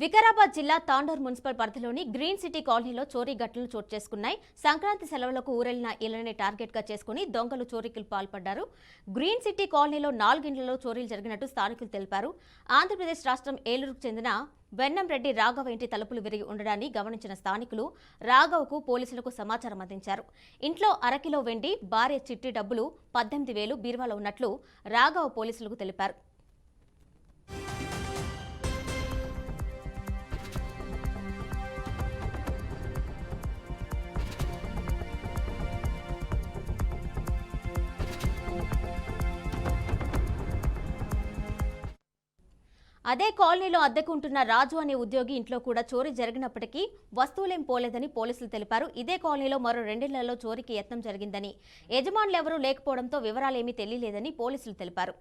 వికారాబాద్ జిల్లా తాండూర్ మున్సిపల్ పరిధిలోని green city కాలనీలో చోరీ ఘటనలు చోటు చేసుకున్నాయి. సంక్రాంతి సెలవులకు ఊరెళ్లిన ఇళ్లని టార్గెట్ గా చేసుకుని దొంగలు చోరీకి పాల్పడ్డారు. గ్రీన్ సిటీ కాలనీలో 4 ఇండ్లలో చోరీలు జరిగినట్టు స్థానికులు తెలిపారు. ఆంధ్రప్రదేశ్ రాష్ట్రం ఏలూరుకు చెందిన వెన్నంరెడ్డి రాఘవ ఇంటి తలుపులు విరిగి ఉండడాన్ని గమనించిన స్థానికులు రాఘవకు పోలీసులకు సమాచారం అందించారు. ఇంట్లో అరకిలో వెండి, భార్య చిట్టి డబ్బులు 18,000 బీరువాలో ఉన్నట్లు రాఘవ పోలీసులకు తెలిపారు. అదే కాలనీలో అద్దెకుంటున్న రాజు అనే ఉద్యోగి ఇంట్లో కూడా చోరీ జరిగినప్పటికీ వస్తువులేం పోలేదని పోలీసులు తెలిపారు. ఇదే కాలనీలో మరో 2 ఇళ్లలో చోరీకి యత్నం జరిగిందని, యజమానులెవరూ లేకపోవడంతో వివరాలేమీ తెలియలేదని పోలీసులు తెలిపారు.